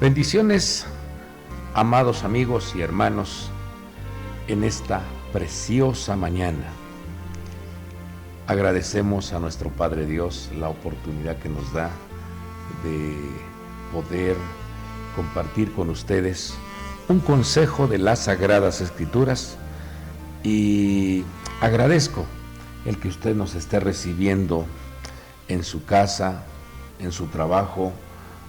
Bendiciones, amados amigos y hermanos, en esta preciosa mañana. Agradecemos a nuestro Padre Dios la oportunidad que nos da de poder compartir con ustedes un consejo de las Sagradas Escrituras, y agradezco el que usted nos esté recibiendo en su casa, en su trabajo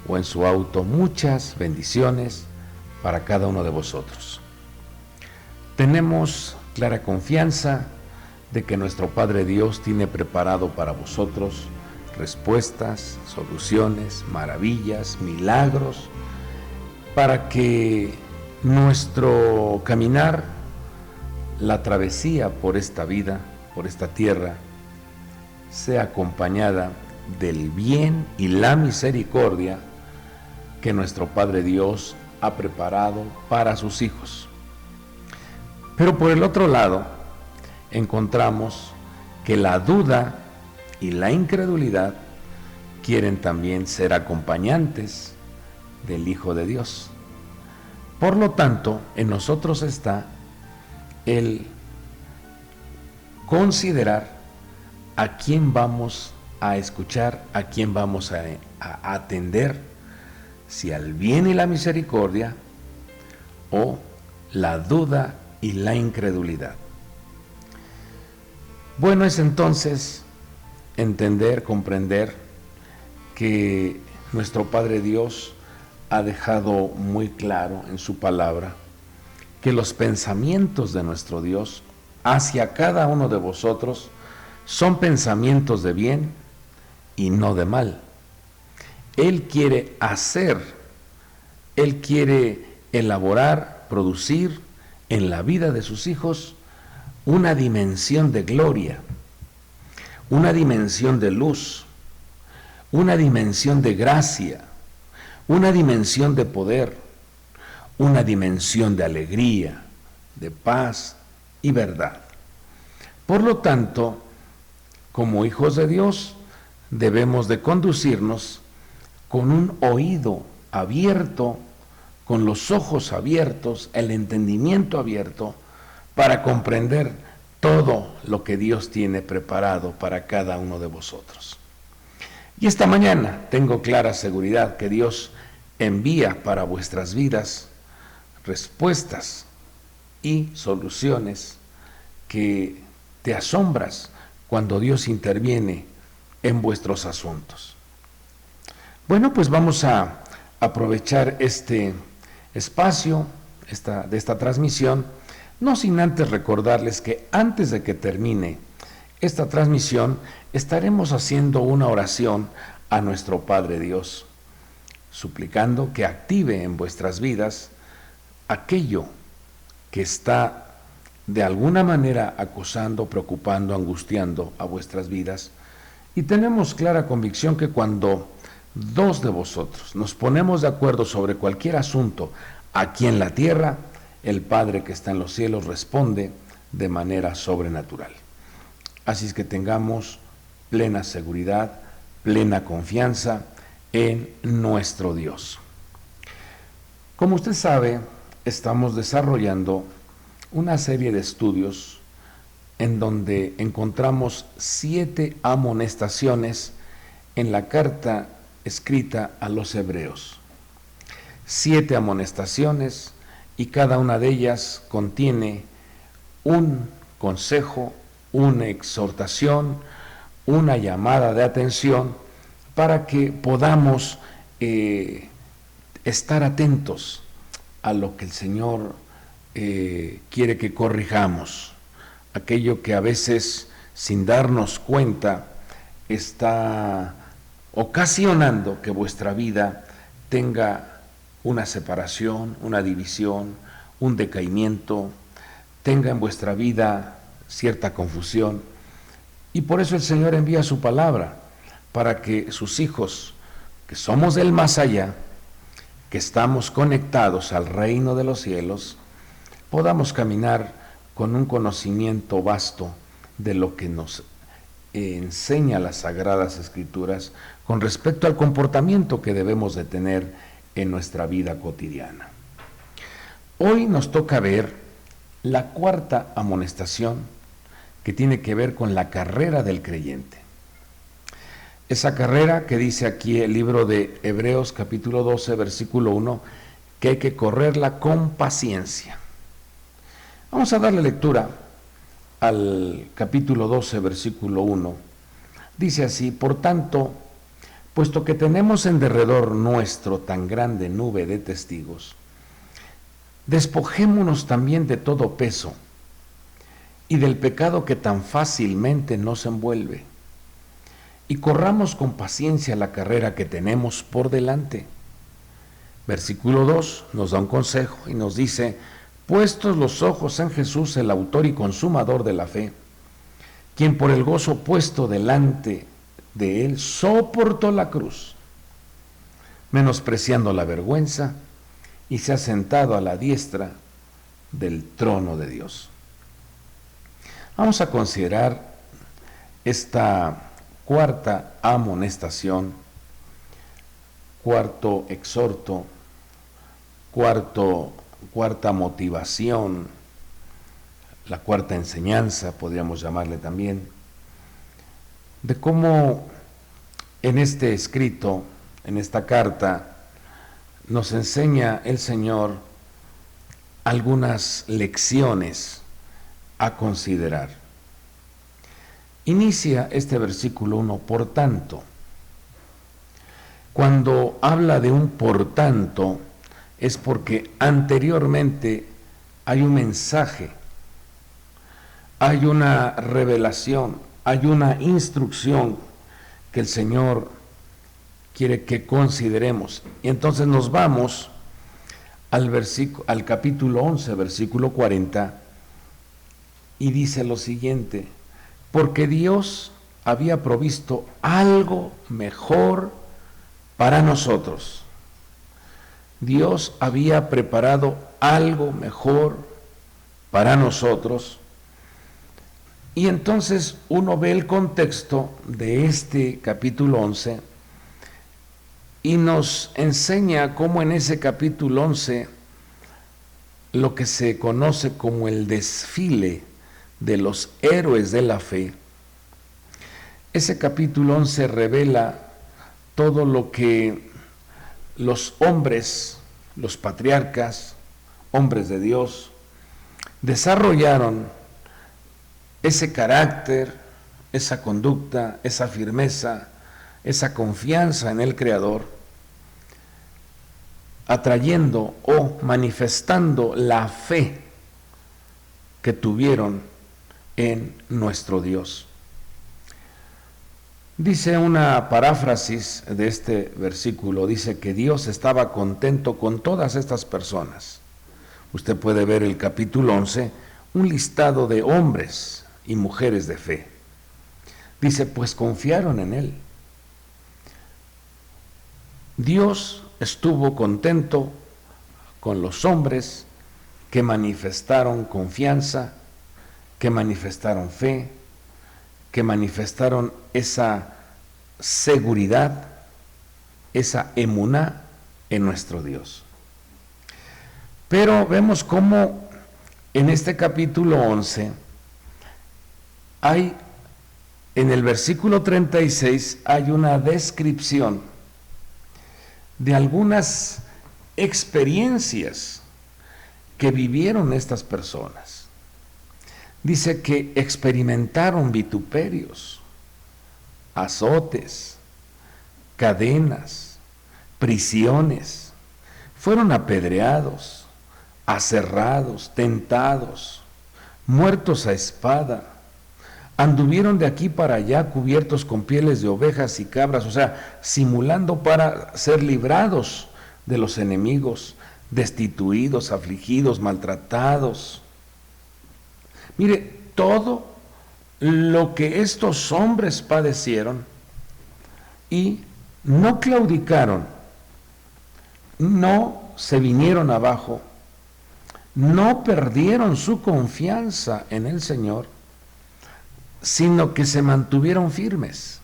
o en su auto. Muchas bendiciones para cada uno de vosotros. Tenemos clara confianza de que nuestro Padre Dios tiene preparado para vosotros respuestas, soluciones, maravillas, milagros, para que nuestro caminar, la travesía por esta vida, por esta tierra, sea acompañada del bien y la misericordia que nuestro Padre Dios ha preparado para sus hijos. Pero por el otro lado, encontramos que la duda y la incredulidad quieren también ser acompañantes del Hijo de Dios. Por lo tanto, en nosotros está el considerar a quién vamos a escuchar, a quién vamos a atender, si al bien y la misericordia o la duda y la incredulidad. Bueno es entonces entender, comprender que nuestro Padre Dios ha dejado muy claro en su palabra que los pensamientos de nuestro Dios hacia cada uno de vosotros son pensamientos de bien y no de mal. Él quiere hacer, Él quiere elaborar, producir en la vida de sus hijos una dimensión de gloria, una dimensión de luz, una dimensión de gracia, una dimensión de poder, una dimensión de alegría, de paz y verdad. Por lo tanto, como hijos de Dios, debemos de conducirnos con un oído abierto, con los ojos abiertos, el entendimiento abierto, para comprender todo lo que Dios tiene preparado para cada uno de vosotros. Y esta mañana tengo clara seguridad que Dios envía para vuestras vidas respuestas y soluciones que te asombras cuando Dios interviene en vuestros asuntos. Bueno, pues vamos a aprovechar este espacio de esta transmisión, no sin antes recordarles que antes de que termine esta transmisión estaremos haciendo una oración a nuestro Padre Dios, suplicando que active en vuestras vidas aquello que está de alguna manera acosando, preocupando, angustiando a vuestras vidas. Y tenemos clara convicción que cuando dos de vosotros nos ponemos de acuerdo sobre cualquier asunto aquí en la tierra, el Padre que está en los cielos responde de manera sobrenatural. Así es que tengamos plena seguridad, plena confianza en nuestro Dios. Como usted sabe, estamos desarrollando una serie de estudios en donde encontramos 7 amonestaciones en la carta escrita a los hebreos. 7 amonestaciones, y cada una de ellas contiene un consejo, una exhortación, una llamada de atención para que podamos estar atentos a lo que el Señor quiere que corrijamos, aquello que a veces sin darnos cuenta está ocasionando que vuestra vida tenga una separación, una división, un decaimiento, tenga en vuestra vida cierta confusión. Y por eso el Señor envía su palabra, para que sus hijos, que somos del más allá, que estamos conectados al reino de los cielos, podamos caminar con un conocimiento vasto de lo que nos enseña las Sagradas Escrituras con respecto al comportamiento que debemos de tener en nuestra vida cotidiana. Hoy nos toca ver la cuarta amonestación, que tiene que ver con la carrera del creyente. Esa carrera que dice aquí el libro de Hebreos capítulo 12, versículo 1, que hay que correrla con paciencia. Vamos a darle lectura al capítulo 12, versículo 1. Dice así: por tanto, puesto que tenemos en derredor nuestro tan grande nube de testigos, despojémonos también de todo peso y del pecado que tan fácilmente nos envuelve, y corramos con paciencia la carrera que tenemos por delante. Versículo 2 nos da un consejo y nos dice: puestos los ojos en Jesús, el autor y consumador de la fe, quien por el gozo puesto delante de él soportó la cruz, menospreciando la vergüenza, y se ha sentado a la diestra del trono de Dios. Vamos a considerar esta cuarta amonestación, cuarto exhorto, cuarta motivación, la cuarta enseñanza, podríamos llamarle también, de cómo en este escrito, en esta carta, nos enseña el Señor algunas lecciones a considerar. Inicia este versículo 1, por tanto. Cuando habla de un por tanto, es porque anteriormente hay un mensaje, hay una revelación, hay una instrucción que el Señor quiere que consideremos. Y entonces nos vamos al capítulo 11, versículo 40, y dice lo siguiente: porque Dios había provisto algo mejor para nosotros. Dios había preparado algo mejor para nosotros. Y entonces uno ve el contexto de este capítulo 11 y nos enseña cómo en ese capítulo 11 lo que se conoce como el desfile de los héroes de la fe. Ese capítulo 11 revela todo lo que los hombres, los patriarcas, hombres de Dios, desarrollaron ese carácter, esa conducta, esa firmeza, esa confianza en el Creador, atrayendo o manifestando la fe que tuvieron en nuestro Dios. Dice una paráfrasis de este versículo, dice que Dios estaba contento con todas estas personas. Usted puede ver el capítulo 11, un listado de hombres y mujeres de fe. Dice, pues confiaron en Él. Dios estuvo contento con los hombres que manifestaron confianza, que manifestaron fe, que manifestaron esa seguridad, esa emuná en nuestro Dios. Pero vemos cómo en este capítulo 11 hay, en el versículo 36, hay una descripción de algunas experiencias que vivieron estas personas. Dice que experimentaron vituperios, azotes, cadenas, prisiones, fueron apedreados, aserrados, tentados, muertos a espada, anduvieron de aquí para allá cubiertos con pieles de ovejas y cabras, o sea, simulando para ser librados de los enemigos, destituidos, afligidos, maltratados. Mire, todo lo que estos hombres padecieron y no claudicaron, no se vinieron abajo, no perdieron su confianza en el Señor, sino que se mantuvieron firmes.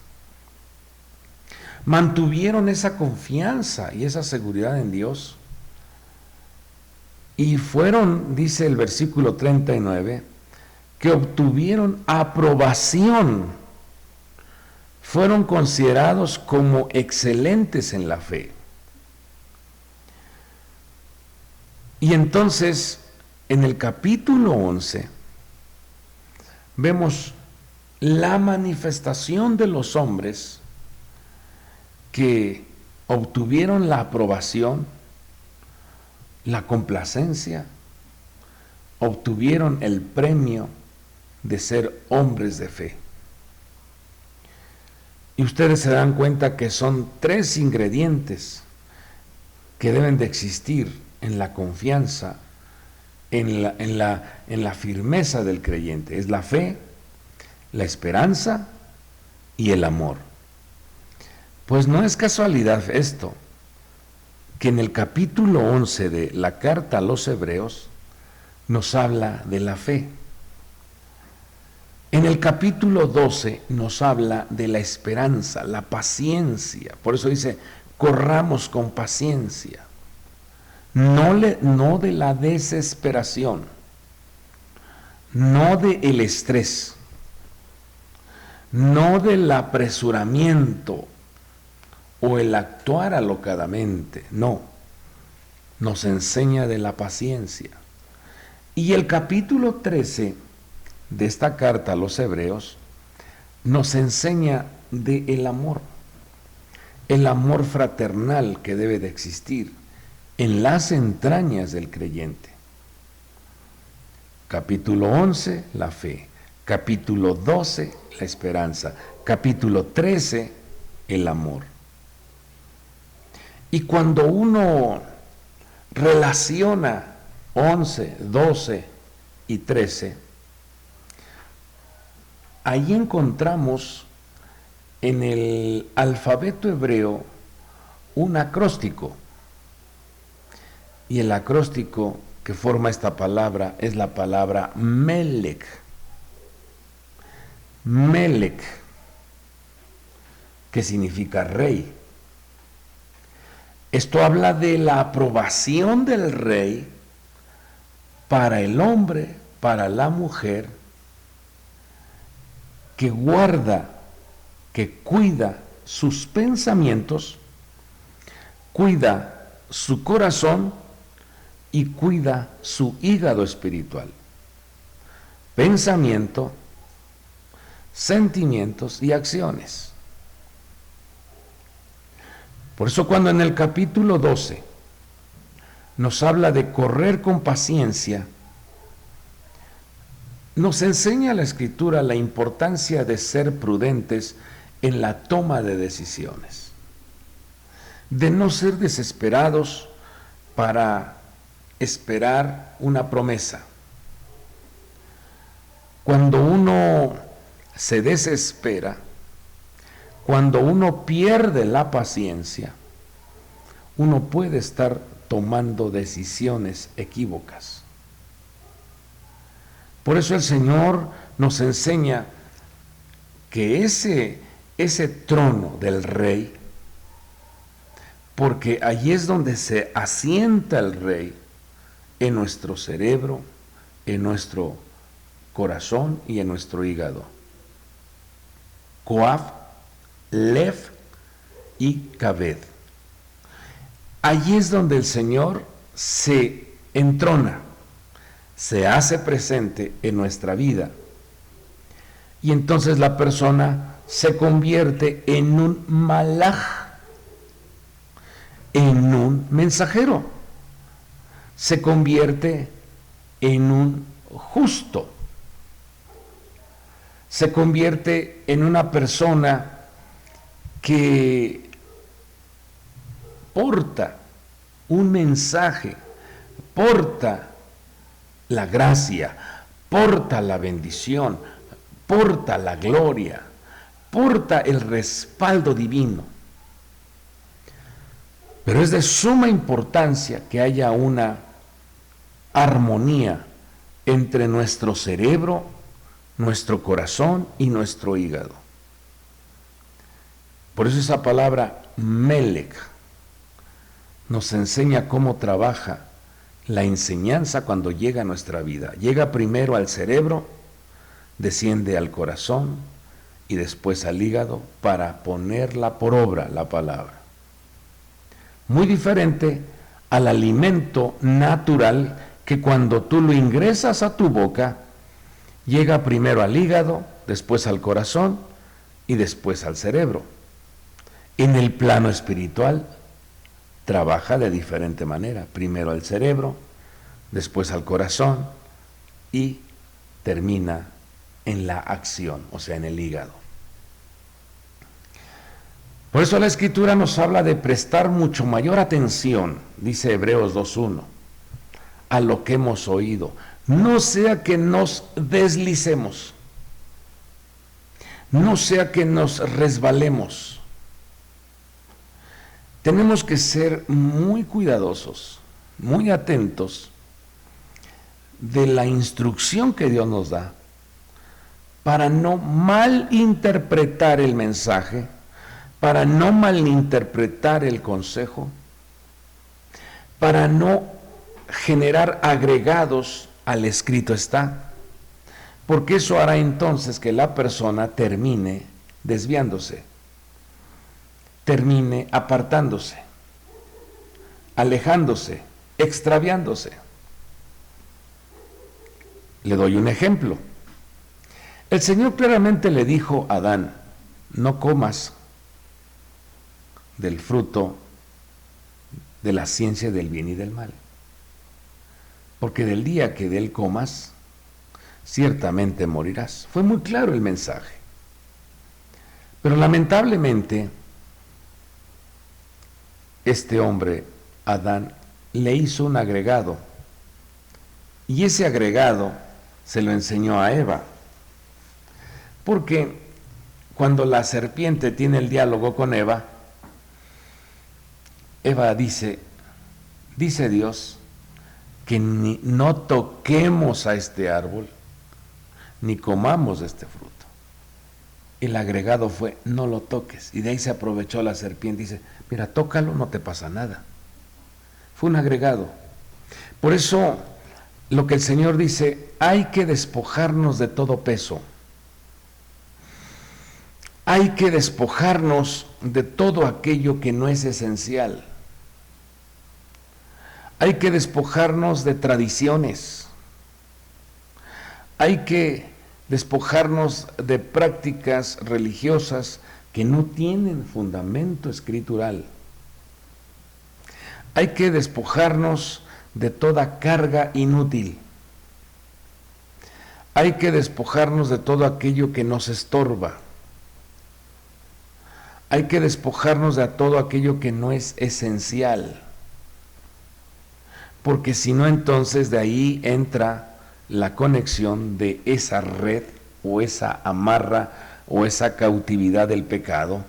mantuvieron esa confianza y esa seguridad en Dios. Y fueron, dice el versículo 39, que obtuvieron aprobación, fueron considerados como excelentes en la fe. Y entonces, en el capítulo 11, vemos la manifestación de los hombres que obtuvieron la aprobación, la complacencia, obtuvieron el premio de ser hombres de fe. Y ustedes se dan cuenta que son 3 ingredientes que deben de existir en la confianza, en la firmeza del creyente. Es la fe, la esperanza y el amor. Pues no es casualidad esto, que en el capítulo 11 de la carta a los Hebreos nos habla de la fe. En el capítulo 12 nos habla de la esperanza, la paciencia. Por eso dice, corramos con paciencia. No de la desesperación, no del estrés, no del apresuramiento o el actuar alocadamente, no. Nos enseña de la paciencia. Y el capítulo 13 de esta carta a los Hebreos nos enseña del amor, el amor fraternal que debe de existir en las entrañas del creyente. Capítulo 11, la fe. Capítulo 12, la esperanza. Capítulo 13, el amor. Y cuando uno relaciona 11, 12 y 13, ahí encontramos en el alfabeto hebreo un acróstico. Y el acróstico que forma esta palabra es la palabra Melech. Melech, que significa rey. Esto habla de la aprobación del rey para el hombre, para la mujer, que guarda, que cuida sus pensamientos, cuida su corazón y cuida su hígado espiritual. Pensamiento, sentimientos y acciones. Por eso cuando en el capítulo 12 nos habla de correr con paciencia, nos enseña la Escritura la importancia de ser prudentes en la toma de decisiones, de no ser desesperados para esperar una promesa. Cuando uno se desespera, cuando uno pierde la paciencia, uno puede estar tomando decisiones equívocas. Por eso el Señor nos enseña que ese trono del rey, porque allí es donde se asienta el rey, en nuestro cerebro, en nuestro corazón y en nuestro hígado. Coaf, Lev y Kaved. Allí es donde el Señor se entrona, se hace presente en nuestra vida. Y entonces la persona se convierte en un malaj, en un mensajero. Se convierte en un justo. Se convierte en una persona que porta un mensaje, porta la gracia, porta la bendición, porta la gloria, porta el respaldo divino. Pero es de suma importancia que haya una armonía entre nuestro cerebro, nuestro corazón y nuestro hígado. Por eso esa palabra Melech nos enseña cómo trabaja la enseñanza cuando llega a nuestra vida. Llega primero al cerebro, desciende al corazón y después al hígado para ponerla por obra la palabra. Muy diferente al alimento natural que cuando tú lo ingresas a tu boca, llega primero al hígado, después al corazón y después al cerebro. En el plano espiritual trabaja de diferente manera, primero al cerebro, después al corazón y termina en la acción, o sea, en el hígado. Por eso la Escritura nos habla de prestar mucho mayor atención, dice Hebreos 2:1, a lo que hemos oído, no sea que nos deslicemos, no sea que nos resbalemos. Tenemos que ser muy cuidadosos, muy atentos de la instrucción que Dios nos da para no malinterpretar el mensaje, para no malinterpretar el consejo, para no generar agregados al escrito está, porque eso hará entonces que la persona termine desviándose, termine apartándose, alejándose, extraviándose. Le doy un ejemplo. El Señor claramente le dijo a Adán, no comas del fruto de la ciencia del bien y del mal, porque del día que de él comas, ciertamente morirás. Fue muy claro el mensaje. Pero lamentablemente, este hombre, Adán, le hizo un agregado, y ese agregado se lo enseñó a Eva, porque cuando la serpiente tiene el diálogo con Eva, Eva dice Dios que no toquemos a este árbol, ni comamos de este fruto. El agregado fue, no lo toques, y de ahí se aprovechó la serpiente y dice, mira, tócalo, no te pasa nada. Fue un agregado. Por eso, lo que el Señor dice, hay que despojarnos de todo peso. Hay que despojarnos de todo aquello que no es esencial. Hay que despojarnos de tradiciones. Hay que despojarnos de prácticas religiosas que no tienen fundamento escritural. Hay que despojarnos de toda carga inútil. Hay que despojarnos de todo aquello que nos estorba. Hay que despojarnos de todo aquello que no es esencial. Porque si no, entonces de ahí entra la conexión de esa red o esa amarra o esa cautividad del pecado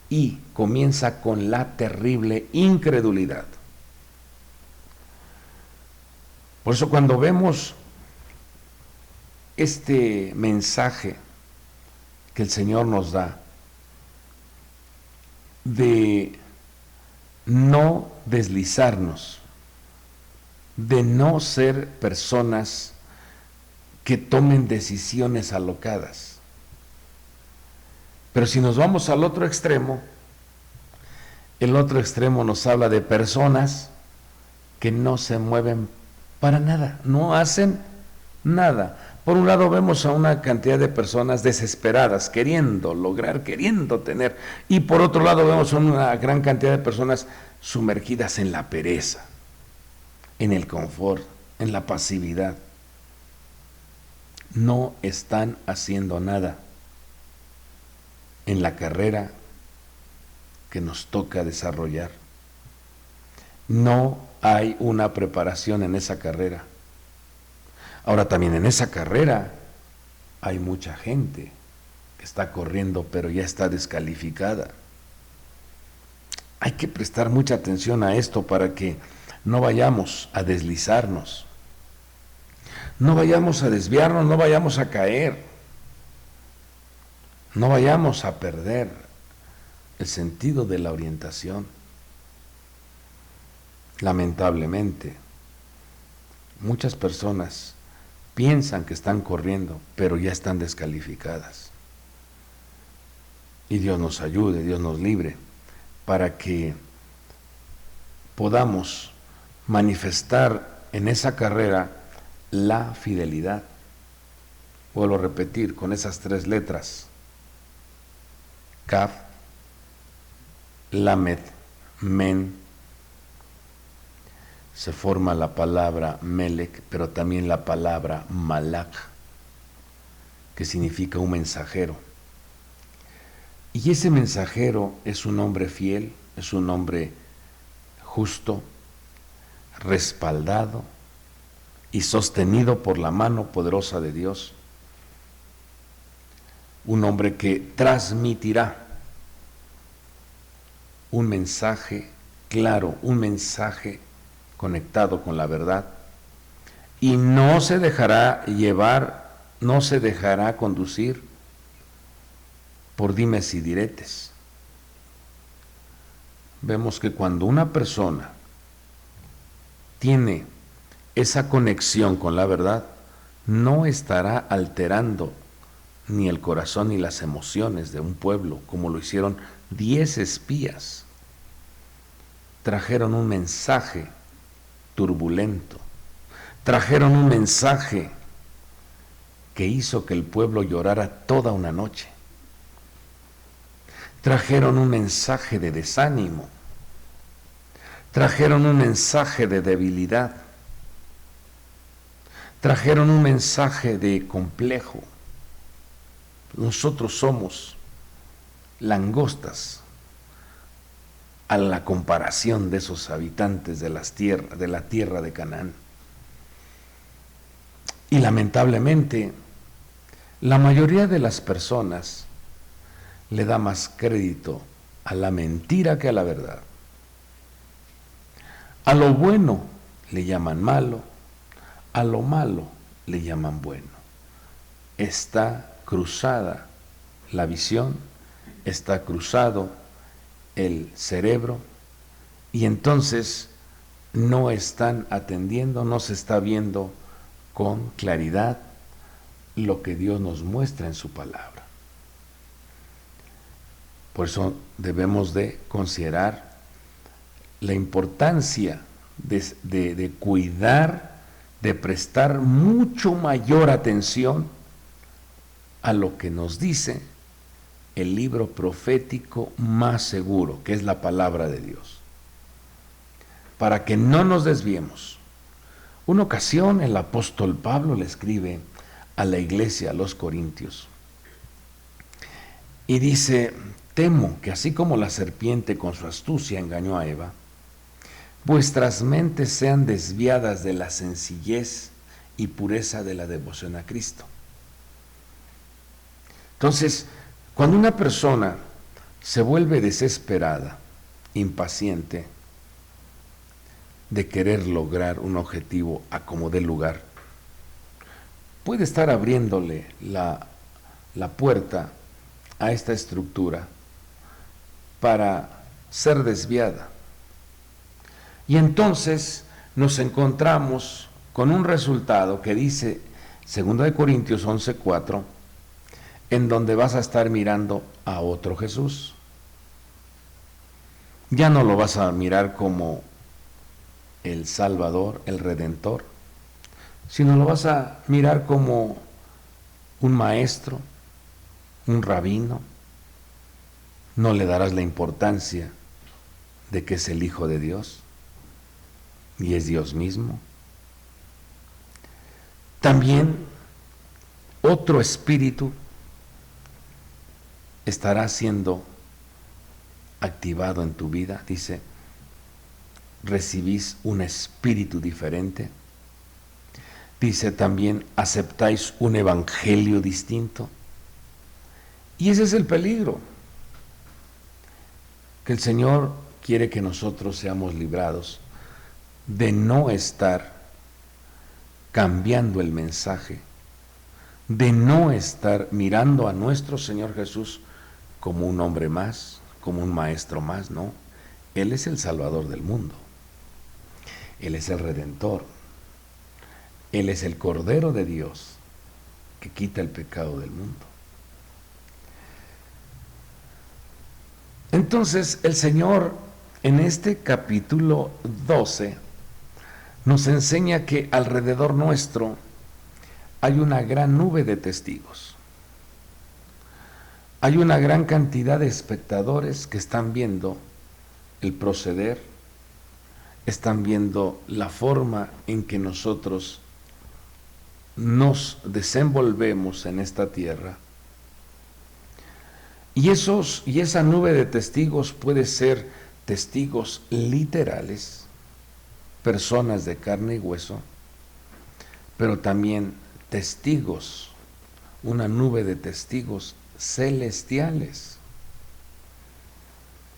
y comienza con la terrible incredulidad. Por eso cuando vemos este mensaje que el Señor nos da de no deslizarnos, de no ser personas que tomen decisiones alocadas. Pero si nos vamos al otro extremo, el otro extremo nos habla de personas que no se mueven para nada, no hacen nada. Por un lado vemos a una cantidad de personas desesperadas, queriendo lograr, queriendo tener, y por otro lado vemos a una gran cantidad de personas sumergidas en la pereza, en el confort, en la pasividad. No están haciendo nada en la carrera que nos toca desarrollar. No hay una preparación en esa carrera. Ahora también en esa carrera hay mucha gente que está corriendo pero ya está descalificada. Hay que prestar mucha atención a esto para que no vayamos a deslizarnos, no vayamos a desviarnos, no vayamos a caer, no vayamos a perder el sentido de la orientación. Lamentablemente, muchas personas piensan que están corriendo, pero ya están descalificadas. Y Dios nos ayude, Dios nos libre, para que podamos manifestar en esa carrera la fidelidad. Vuelvo a repetir, con esas 3 letras, Kaf, Lamed, Men, se forma la palabra Melech, pero también la palabra Malach, que significa un mensajero. Y ese mensajero es un hombre fiel, es un hombre justo, respaldado y sostenido por la mano poderosa de Dios. Un hombre que transmitirá un mensaje claro, un mensaje conectado con la verdad, y no se dejará llevar, no se dejará conducir por dimes y diretes. Vemos que cuando una persona tiene esa conexión con la verdad, no estará alterando ni el corazón ni las emociones de un pueblo, como lo hicieron 10 espías. Trajeron un mensaje turbulento, trajeron un mensaje que hizo que el pueblo llorara toda una noche, trajeron un mensaje de desánimo, trajeron un mensaje de debilidad, trajeron un mensaje de complejo. Nosotros somos langostas a la comparación de esos habitantes de la tierra de Canaán. Y lamentablemente, la mayoría de las personas le da más crédito a la mentira que a la verdad. A lo bueno le llaman malo, a lo malo le llaman bueno. Está cruzada la visión, está cruzado el cerebro, y entonces no están atendiendo, no se está viendo con claridad lo que Dios nos muestra en su palabra. Por eso debemos de considerar la importancia de cuidar, de prestar mucho mayor atención a lo que nos dice el libro profético más seguro, que es la palabra de Dios, para que no nos desviemos. Una ocasión el apóstol Pablo le escribe a la iglesia, a los Corintios, y dice: temo que así como la serpiente con su astucia engañó a Eva, vuestras mentes sean desviadas de la sencillez y pureza de la devoción a Cristo. Entonces, cuando una persona se vuelve desesperada, impaciente, de querer lograr un objetivo a como dé lugar, puede estar abriéndole la puerta a esta estructura para ser desviada. Y entonces nos encontramos con un resultado que dice 2 Corintios 11:4, en donde vas a estar mirando a otro Jesús. Ya no lo vas a mirar como el Salvador, el Redentor, sino lo vas a mirar como un maestro, un rabino. No le darás la importancia de que es el Hijo de Dios y es Dios mismo. También otro espíritu estará siendo activado en tu vida. Dice: recibís un espíritu diferente. Dice también: aceptáis un evangelio distinto. Y ese es el peligro, que el Señor quiere que nosotros seamos librados de no estar cambiando el mensaje, de no estar mirando a nuestro Señor Jesús como un hombre más, como un maestro más, no. Él es el Salvador del mundo. Él es el Redentor. Él es el Cordero de Dios que quita el pecado del mundo. Entonces el Señor en este capítulo 12 nos enseña que alrededor nuestro hay una gran nube de testigos. Hay una gran cantidad de espectadores que están viendo el proceder, están viendo la forma en que nosotros nos desenvolvemos en esta tierra. Y esa nube de testigos puede ser testigos literales, personas de carne y hueso, pero también testigos, una nube de testigos celestiales.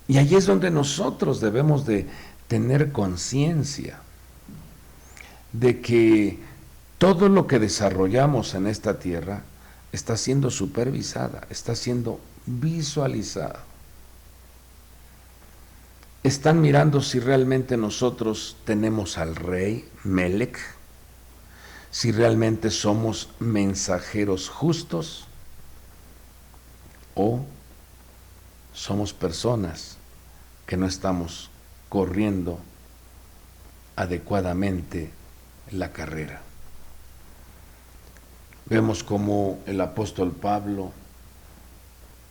Y ahí es donde nosotros debemos de tener conciencia de que todo lo que desarrollamos en esta tierra está siendo supervisada, está siendo visualizada. Están mirando si realmente nosotros tenemos al rey Melech, si realmente somos mensajeros justos o somos personas que no estamos corriendo adecuadamente la carrera. Vemos como el apóstol Pablo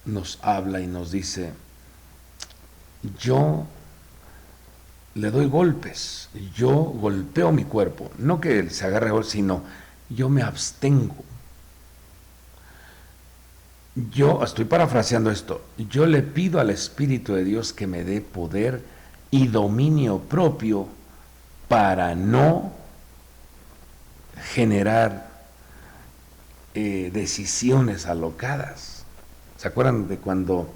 nos habla y nos dice: yo le doy golpes, yo golpeo mi cuerpo, no que él se agarre a golpes, sino yo me abstengo. Yo estoy parafraseando esto, yo le pido al Espíritu de Dios que me dé poder y dominio propio para no generar decisiones alocadas. ¿Se acuerdan de cuando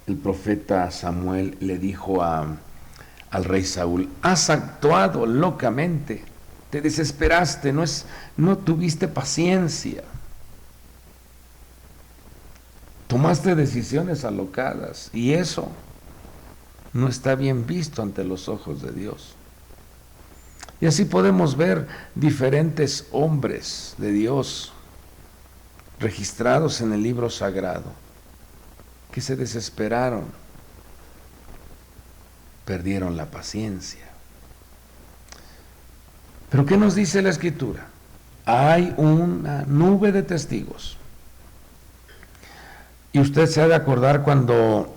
el profeta Samuel le dijo al rey Saúl: has actuado locamente, te desesperaste, no tuviste paciencia, tomaste decisiones alocadas y eso no está bien visto ante los ojos de Dios? Y así podemos ver diferentes hombres de Dios registrados en el libro sagrado que se desesperaron, perdieron la paciencia. Pero ¿qué nos dice la Escritura? Hay una nube de testigos. Y usted se ha de acordar cuando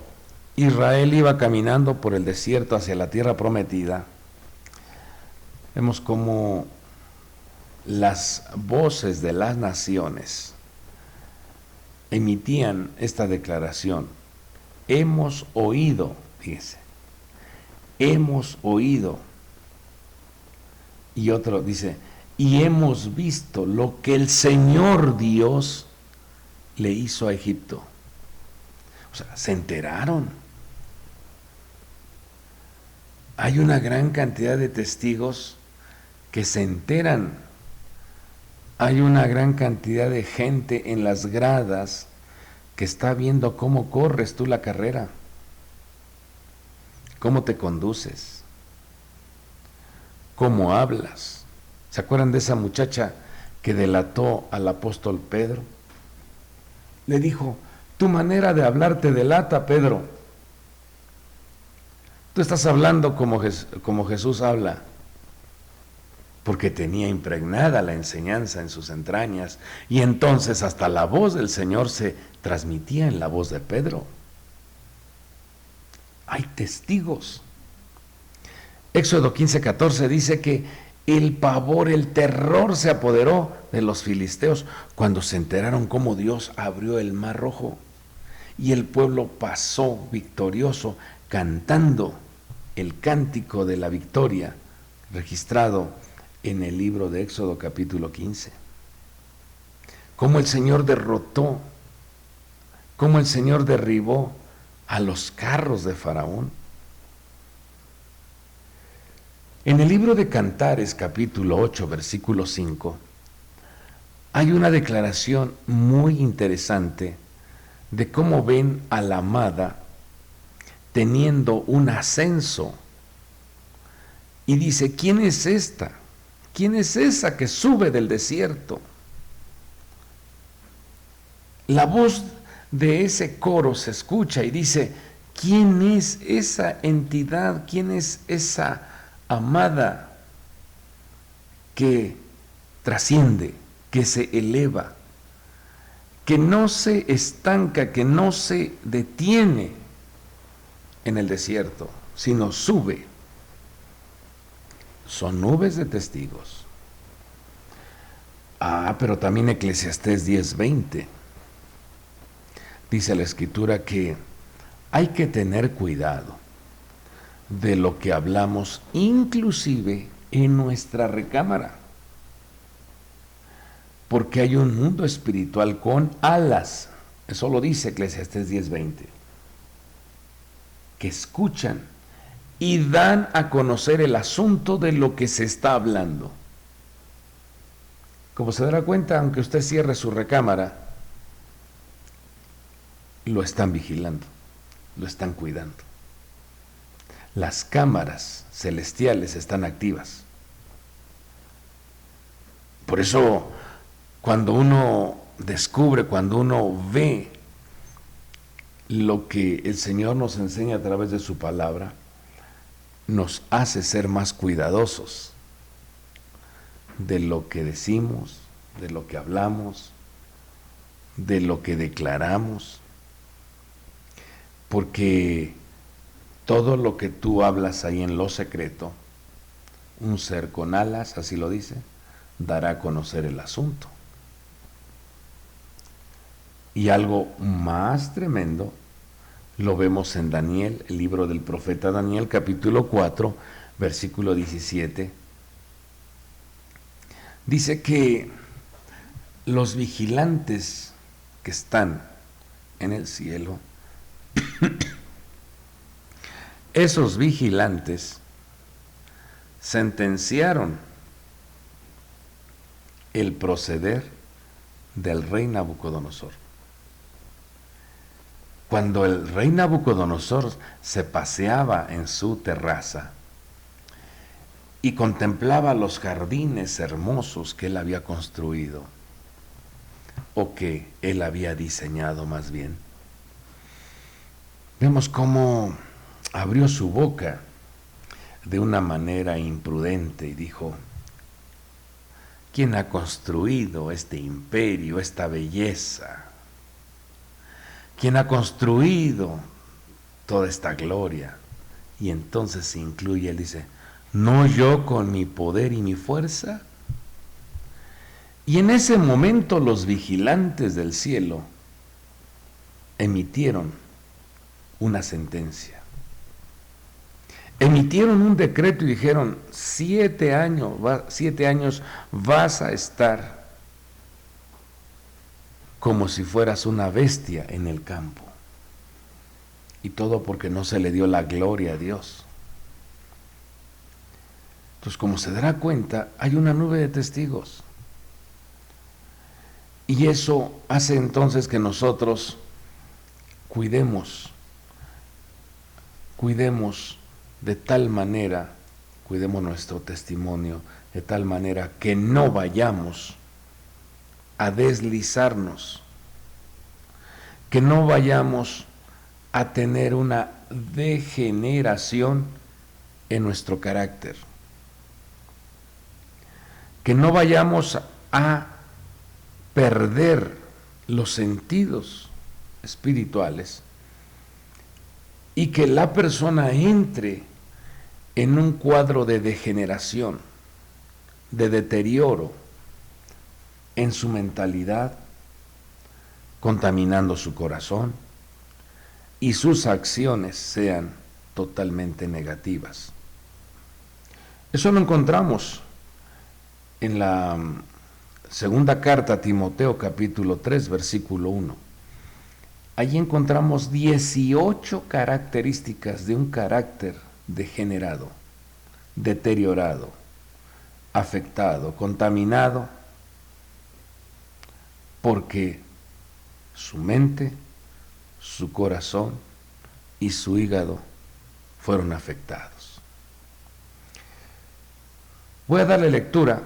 Israel iba caminando por el desierto hacia la tierra prometida. Vemos como las voces de las naciones emitían esta declaración: hemos oído, fíjese, hemos oído. Y otro dice: y hemos visto lo que el Señor Dios le hizo a Egipto. O sea, se enteraron. Hay una gran cantidad de testigos que se enteran. Hay una gran cantidad de gente en las gradas que está viendo cómo corres tú la carrera, cómo te conduces, cómo hablas. ¿Se acuerdan de esa muchacha que delató al apóstol Pedro? Le dijo: tu manera de hablar te delata, Pedro. Tú estás hablando como Jesús habla, porque tenía impregnada la enseñanza en sus entrañas, y entonces hasta la voz del Señor se transmitía en la voz de Pedro. Hay testigos. Éxodo 15:14 dice que el pavor, el terror se apoderó de los filisteos cuando se enteraron cómo Dios abrió el mar rojo y el pueblo pasó victorioso cantando el cántico de la victoria registrado en el libro de Éxodo capítulo 15. Cómo el Señor derrotó, cómo el Señor derribó a los carros de Faraón. En el libro de Cantares capítulo 8 versículo 5 hay una declaración muy interesante de cómo ven a la amada teniendo un ascenso. Y dice, ¿quién es esta? ¿Quién es esa que sube del desierto? La voz de ese coro se escucha y dice, ¿quién es esa entidad? ¿Quién es esa amada que trasciende, que se eleva, que no se estanca, que no se detiene en el desierto, sino sube? Son nubes de testigos. Pero también Eclesiastés 10:20. Dice la Escritura que hay que tener cuidado de lo que hablamos, inclusive en nuestra recámara, porque hay un mundo espiritual con alas. Eso lo dice Eclesiastés 10:20, que escuchan y dan a conocer el asunto de lo que se está hablando. Como se dará cuenta, aunque usted cierre su recámara, lo están vigilando, lo están cuidando. Las cámaras celestiales están activas. Por eso, cuando uno descubre, cuando uno ve lo que el Señor nos enseña a través de su palabra, nos hace ser más cuidadosos de lo que decimos, de lo que hablamos, de lo que declaramos, porque todo lo que tú hablas ahí en lo secreto, un ser con alas, así lo dice, dará a conocer el asunto. Y algo más tremendo lo vemos en Daniel, el libro del profeta Daniel, capítulo 4, versículo 17. Dice que los vigilantes que están en el cielo, esos vigilantes sentenciaron el proceder del rey Nabucodonosor. Cuando el rey Nabucodonosor se paseaba en su terraza y contemplaba los jardines hermosos que él había construido, o que él había diseñado más bien, vemos cómo abrió su boca de una manera imprudente y dijo, ¿quién ha construido este imperio, esta belleza? ¿Quién ha construido toda esta gloria? Y entonces se incluye, él dice, ¿no yo con mi poder y mi fuerza? Y en ese momento los vigilantes del cielo emitieron una sentencia. Emitieron un decreto y dijeron, 7 años vas a estar como si fueras una bestia en el campo. Y todo porque no se le dio la gloria a Dios. Entonces, como se dará cuenta, hay una nube de testigos. Y eso hace entonces que nosotros cuidemos de tal manera, cuidemos nuestro testimonio, de tal manera que no vayamos a deslizarnos, que no vayamos a tener una degeneración en nuestro carácter, que no vayamos a perder los sentidos espirituales y que la persona entre en un cuadro de degeneración, de deterioro en su mentalidad, contaminando su corazón y sus acciones sean totalmente negativas. Eso lo encontramos en la segunda carta a Timoteo, capítulo 3, versículo 1. Allí encontramos 18 características de un carácter degenerado, deteriorado, afectado, contaminado, porque su mente, su corazón y su hígado fueron afectados. Voy a darle lectura.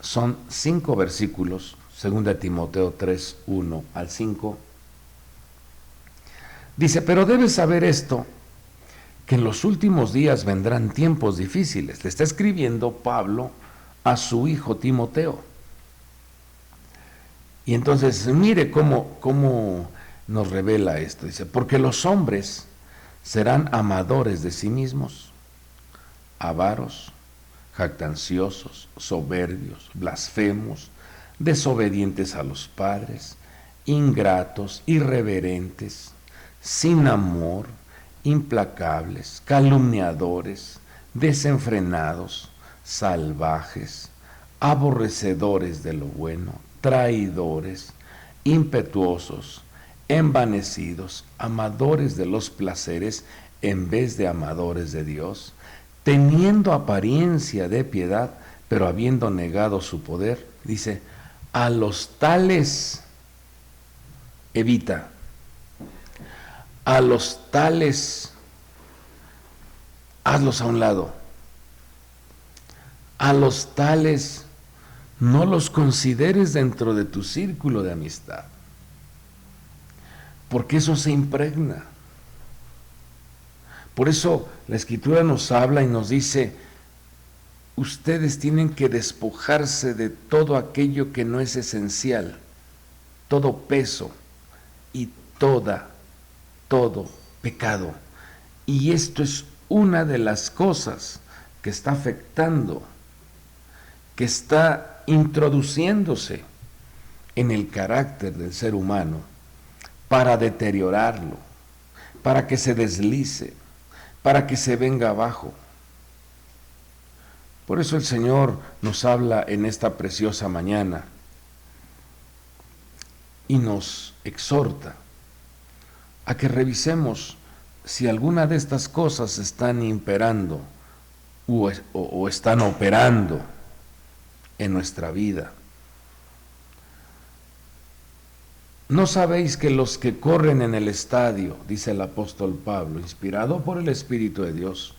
Son 5 versículos, 2 Timoteo 3, 1 al 5. Dice, pero debes saber esto, que en los últimos días vendrán tiempos difíciles. Le está escribiendo Pablo a su hijo Timoteo. Y entonces, mire cómo nos revela esto. Dice, porque los hombres serán amadores de sí mismos, avaros, jactanciosos, soberbios, blasfemos, desobedientes a los padres, ingratos, irreverentes, sin amor, implacables, calumniadores, desenfrenados, salvajes, aborrecedores de lo bueno, traidores, impetuosos, envanecidos, amadores de los placeres en vez de amadores de Dios, teniendo apariencia de piedad, pero habiendo negado su poder. Dice, a los tales evita, a los tales hazlos a un lado, a los tales no los consideres dentro de tu círculo de amistad, porque eso se impregna. Por eso la Escritura nos habla y nos dice, ustedes tienen que despojarse de todo aquello que no es esencial, todo peso y todo pecado. Y esto es una de las cosas que está afectando, que está introduciéndose en el carácter del ser humano para deteriorarlo, para que se deslice, para que se venga abajo. Por eso el Señor nos habla en esta preciosa mañana y nos exhorta a que revisemos si alguna de estas cosas están imperando o están operando en nuestra vida. ¿No sabéis que los que corren en el estadio, dice el apóstol Pablo, inspirado por el Espíritu de Dios,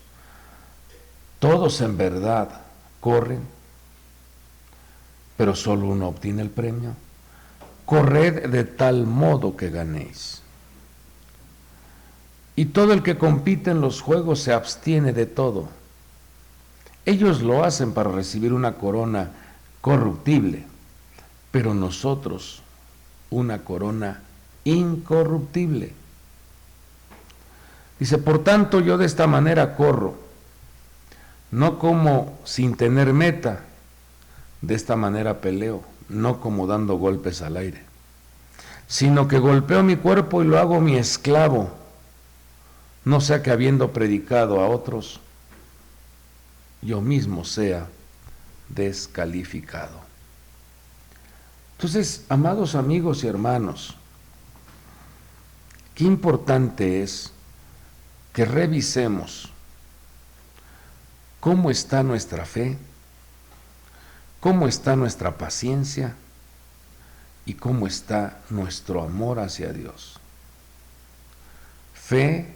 todos en verdad corren, pero solo uno obtiene el premio? Corred de tal modo que ganéis. Y todo el que compite en los juegos se abstiene de todo. Ellos lo hacen para recibir una corona corruptible, pero nosotros una corona incorruptible. Dice, por tanto yo de esta manera corro, no como sin tener meta, de esta manera peleo, no como dando golpes al aire, sino que golpeo mi cuerpo y lo hago mi esclavo, no sea que habiendo predicado a otros, yo mismo sea descalificado. Entonces, amados amigos y hermanos, qué importante es que revisemos cómo está nuestra fe, cómo está nuestra paciencia y cómo está nuestro amor hacia Dios. Fe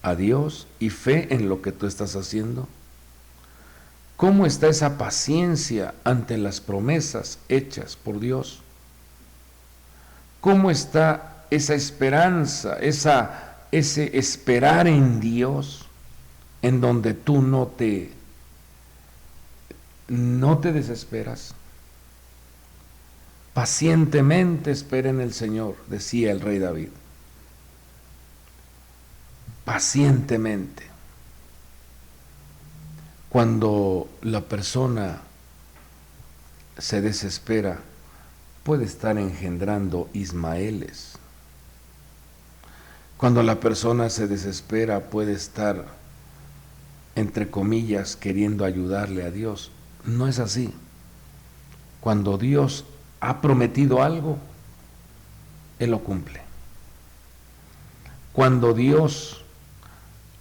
a Dios y fe en lo que tú estás haciendo. ¿Cómo está esa paciencia ante las promesas hechas por Dios? ¿Cómo está esa esperanza, ese esperar en Dios, en donde tú no te desesperas? Pacientemente espera en el Señor, decía el rey David. Pacientemente. Cuando la persona se desespera, puede estar engendrando ismaeles. Cuando la persona se desespera, puede estar, entre comillas, queriendo ayudarle a Dios. No es así. Cuando Dios ha prometido algo, Él lo cumple. Cuando Dios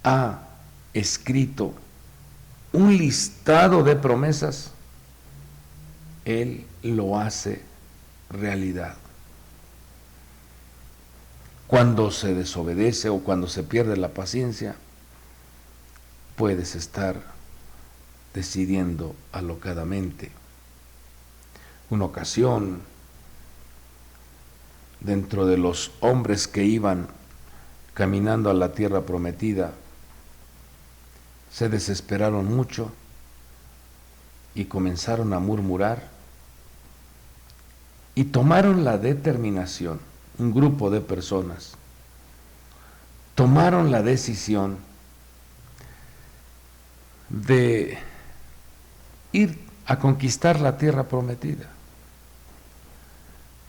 ha escrito un listado de promesas, Él lo hace realidad. cuando se desobedece o cuando se pierde la paciencia, puedes estar decidiendo alocadamente. Una ocasión, dentro de los hombres que iban caminando a la tierra prometida, se desesperaron mucho y comenzaron a murmurar y tomaron la determinación, un grupo de personas, tomaron la decisión de ir a conquistar la tierra prometida.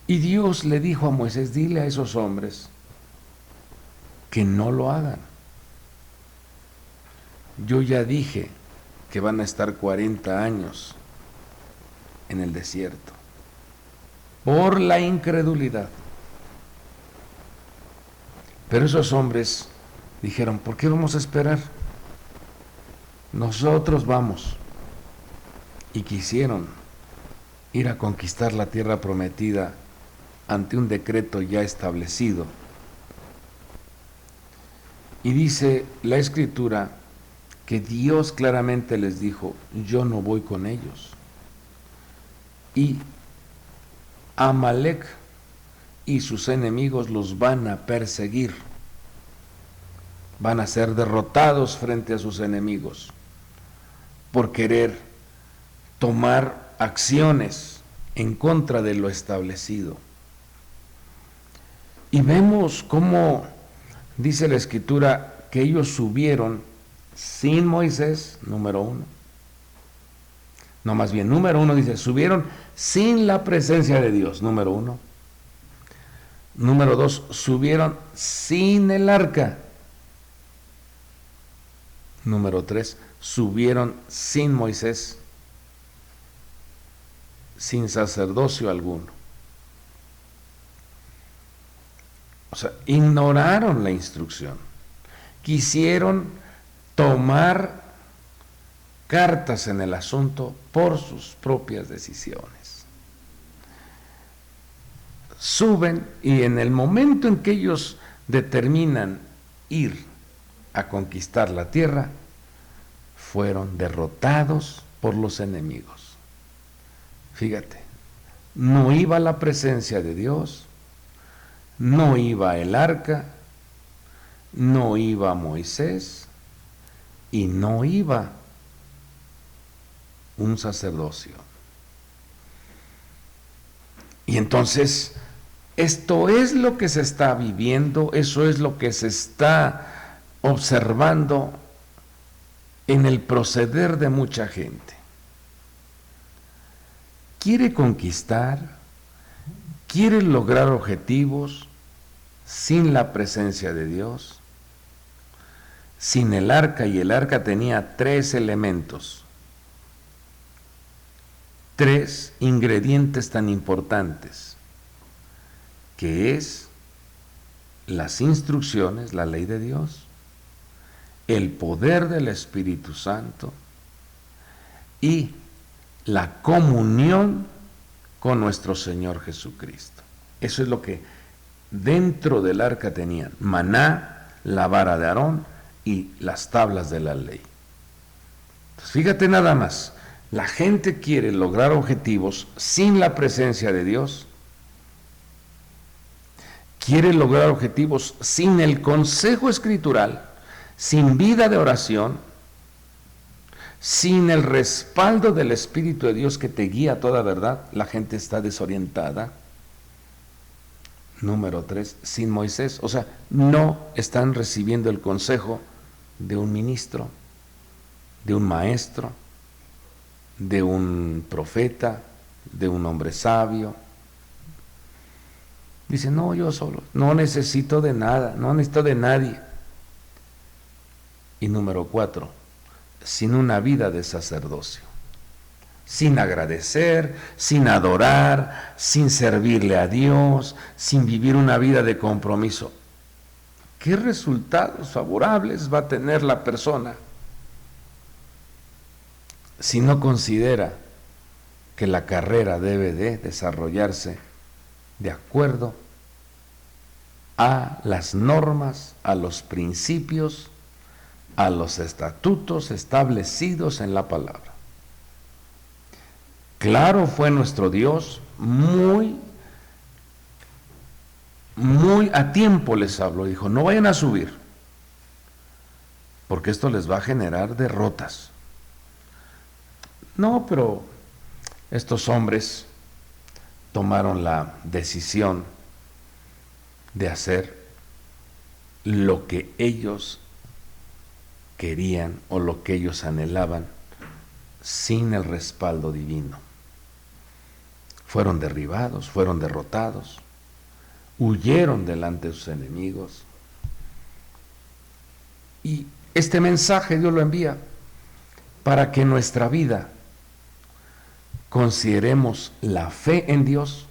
Y Dios le dijo a Moisés: dile a esos hombres que no lo hagan. Yo ya dije que van a estar 40 años en el desierto por la incredulidad. Pero esos hombres dijeron: ¿por qué vamos a esperar? Nosotros vamos. Y quisieron ir a conquistar la tierra prometida ante un decreto ya establecido. Y dice la Escritura que Dios claramente les dijo: yo no voy con ellos. Y Amalec y sus enemigos los van a perseguir. Van a ser derrotados frente a sus enemigos por querer tomar acciones en contra de lo establecido. Y vemos cómo dice la Escritura que ellos subieron sin Moisés, número uno. No, más bien, número uno dice, subieron sin la presencia de Dios, número uno. Número dos, subieron sin el arca. Número tres, subieron sin Moisés, sin sacerdocio alguno. O sea, ignoraron la instrucción. Quisieron tomar cartas en el asunto por sus propias decisiones. Suben y en el momento en que ellos determinan ir a conquistar la tierra, fueron derrotados por los enemigos. Fíjate, no iba la presencia de Dios, no iba el arca, no iba Moisés y no iba un sacerdocio. Y entonces, esto es lo que se está viviendo, eso es lo que se está observando en el proceder de mucha gente. Quiere conquistar, quiere lograr objetivos sin la presencia de Dios, sin el arca, y el arca tenía 3 elementos, 3 ingredientes tan importantes, que es las instrucciones, la ley de Dios, el poder del Espíritu Santo y la comunión con nuestro Señor Jesucristo. Eso es lo que dentro del arca tenían: maná, la vara de Aarón y las tablas de la ley. Entonces, fíjate nada más, la gente quiere lograr objetivos sin la presencia de Dios, quiere lograr objetivos sin el consejo escritural, sin vida de oración, sin el respaldo del Espíritu de Dios que te guía a toda verdad. La gente está desorientada. Número 3, sin Moisés, o sea, no están recibiendo el consejo de un ministro, de un maestro, de un profeta, de un hombre sabio. Dice: no, yo solo, no necesito de nada, no necesito de nadie. Y número 4, sin una vida de sacerdocio, sin agradecer, sin adorar, sin servirle a Dios, sin vivir una vida de compromiso. ¿Qué resultados favorables va a tener la persona si no considera que la carrera debe de desarrollarse de acuerdo a las normas, a los principios, a los estatutos establecidos en la palabra. Claro fue nuestro Dios, muy a tiempo les habló, dijo, no vayan a subir, porque esto les va a generar derrotas. No, pero estos hombres tomaron la decisión de hacer lo que ellos querían o lo que ellos anhelaban sin el respaldo divino. Fueron derribados, fueron derrotados, huyeron delante de sus enemigos. Y este mensaje Dios lo envía para que en nuestra vida consideremos la fe en Dios.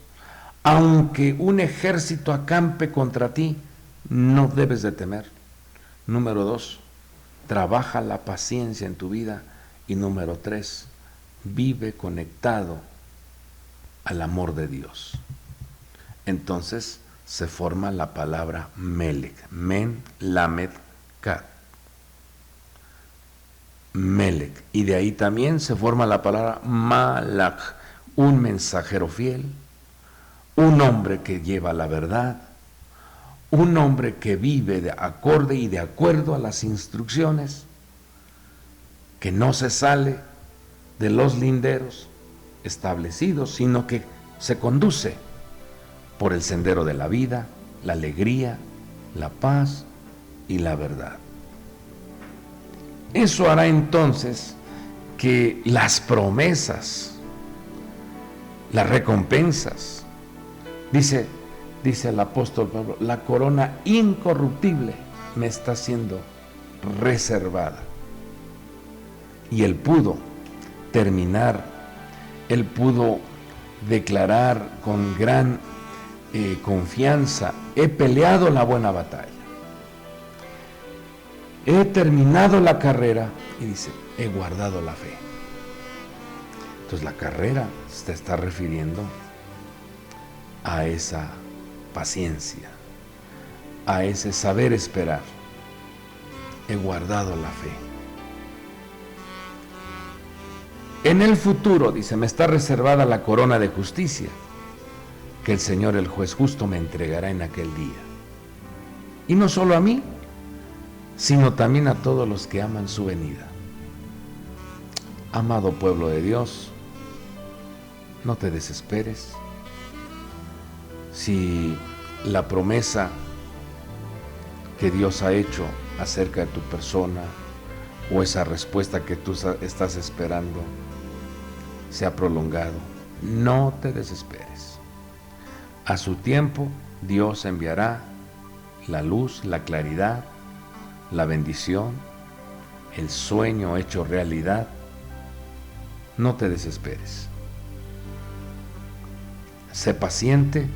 Aunque un ejército acampe contra ti, no debes de temer. Número 2, trabaja la paciencia en tu vida. Y número 3, vive conectado al amor de Dios. Entonces se forma la palabra Melech, Men, Lamed, Kad. Melech. Y de ahí también se forma la palabra Malach, un mensajero fiel, un hombre que lleva la verdad, un hombre que vive de acorde y de acuerdo a las instrucciones, que no se sale de los linderos establecidos, sino que se conduce por el sendero de la vida, la alegría, la paz y la verdad. Eso hará entonces que las promesas, las recompensas, dice el apóstol Pablo, la corona incorruptible me está siendo reservada. Y él pudo terminar, él pudo declarar con gran confianza, he peleado la buena batalla, he terminado la carrera, y dice, he guardado la fe. Entonces la carrera se está refiriendo a esa paciencia, a ese saber esperar. He guardado la fe. En el futuro, dice, me está reservada la corona de justicia, que el Señor, el juez justo, me entregará en aquel día. Y no solo a mí, sino también a todos los que aman su venida. Amado pueblo de Dios, no te desesperes. Si la promesa que Dios ha hecho acerca de tu persona o esa respuesta que tú estás esperando se ha prolongado, no te desesperes. A su tiempo Dios enviará la luz, la claridad, la bendición, el sueño hecho realidad. No te desesperes. Sé paciente,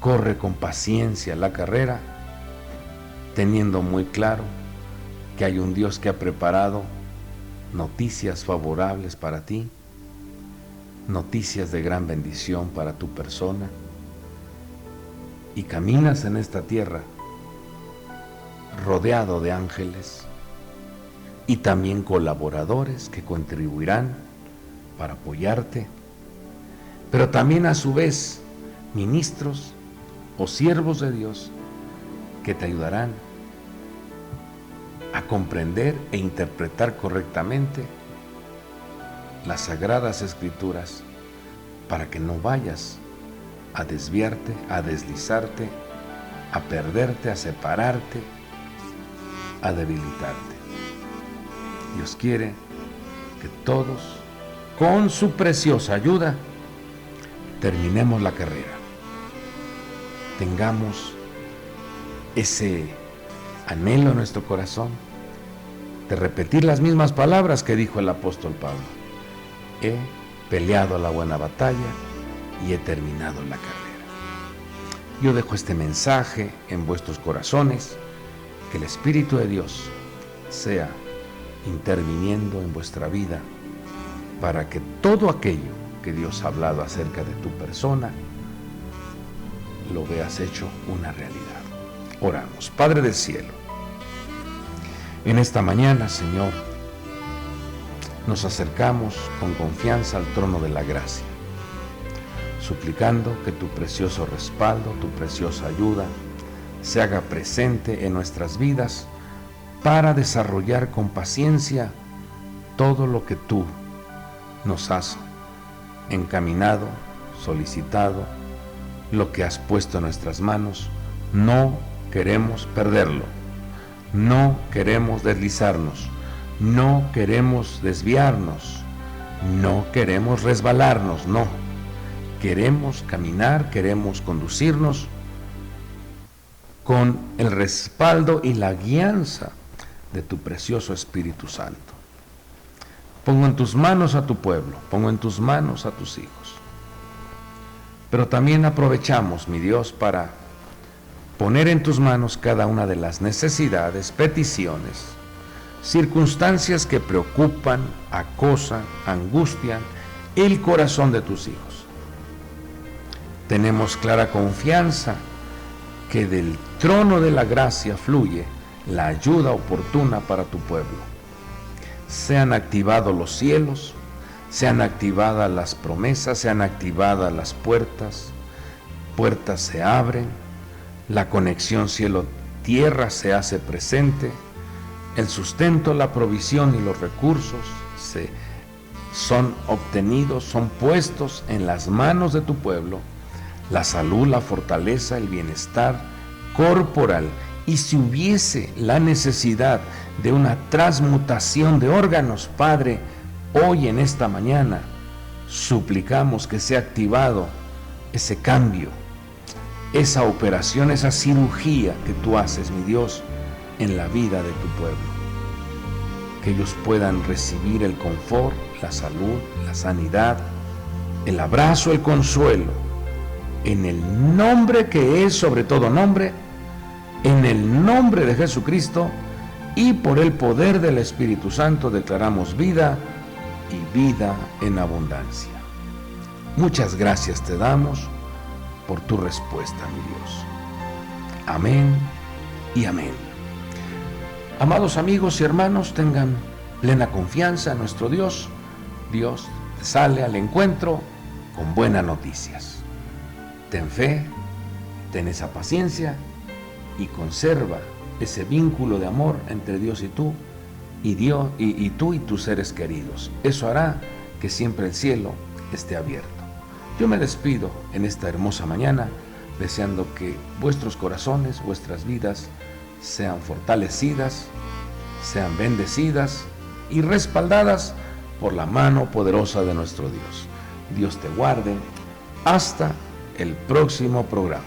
corre con paciencia la carrera, teniendo muy claro que hay un Dios que ha preparado noticias favorables para ti, noticias de gran bendición para tu persona, y caminas en esta tierra rodeado de ángeles y también colaboradores que contribuirán para apoyarte, pero también a su vez ministros o siervos de Dios que te ayudarán a comprender e interpretar correctamente las sagradas escrituras para que no vayas a desviarte, a deslizarte, a perderte, a separarte, a debilitarte. Dios quiere que todos, con su preciosa ayuda, terminemos la carrera. Tengamos ese anhelo en nuestro corazón de repetir las mismas palabras que dijo el apóstol Pablo. He peleado la buena batalla y he terminado la carrera. Yo dejo este mensaje en vuestros corazones, que el Espíritu de Dios sea interviniendo en vuestra vida para que todo aquello que Dios ha hablado acerca de tu persona lo veas hecho una realidad. Oramos. Padre del cielo, en esta mañana, Señor, nos acercamos con confianza al trono de la gracia, suplicando que tu precioso respaldo, tu preciosa ayuda, se haga presente en nuestras vidas para desarrollar con paciencia todo lo que tú nos has encaminado, solicitado, lo que has puesto en nuestras manos. No queremos perderlo, no queremos deslizarnos, no queremos desviarnos, no queremos resbalarnos, no. Queremos caminar, queremos conducirnos con el respaldo y la guianza de tu precioso Espíritu Santo. Pongo en tus manos a tu pueblo, pongo en tus manos a tus hijos. Pero también aprovechamos, mi Dios, para poner en tus manos cada una de las necesidades, peticiones, circunstancias que preocupan, acosan, angustian el corazón de tus hijos. Tenemos clara confianza que del trono de la gracia fluye la ayuda oportuna para tu pueblo. Sean activados los cielos, sean activadas las promesas, sean activadas las puertas se abren, la conexión cielo-tierra se hace presente, el sustento, la provisión y los recursos son obtenidos, son puestos en las manos de tu pueblo, la salud, la fortaleza, el bienestar corporal. Y si hubiese la necesidad de una transmutación de órganos, Padre, hoy en esta mañana suplicamos que sea activado ese cambio, esa operación, esa cirugía que tú haces, mi Dios, en la vida de tu pueblo. Que ellos puedan recibir el confort, la salud, la sanidad, el abrazo, el consuelo, en el nombre que es sobre todo nombre, en el nombre de Jesucristo, y por el poder del Espíritu Santo declaramos vida y vida en abundancia. Muchas gracias te damos por tu respuesta, mi Dios. Amén y amén. Amados amigos y hermanos, tengan plena confianza en nuestro Dios. Dios te sale al encuentro con buenas noticias. Ten fe, ten esa paciencia y conserva ese vínculo de amor entre Dios y tú, y tú y tus seres queridos. Eso hará que siempre el cielo esté abierto. Yo me despido en esta hermosa mañana, deseando que vuestros corazones, vuestras vidas sean fortalecidas, sean bendecidas y respaldadas por la mano poderosa de nuestro Dios. Dios te guarde. Hasta el próximo programa.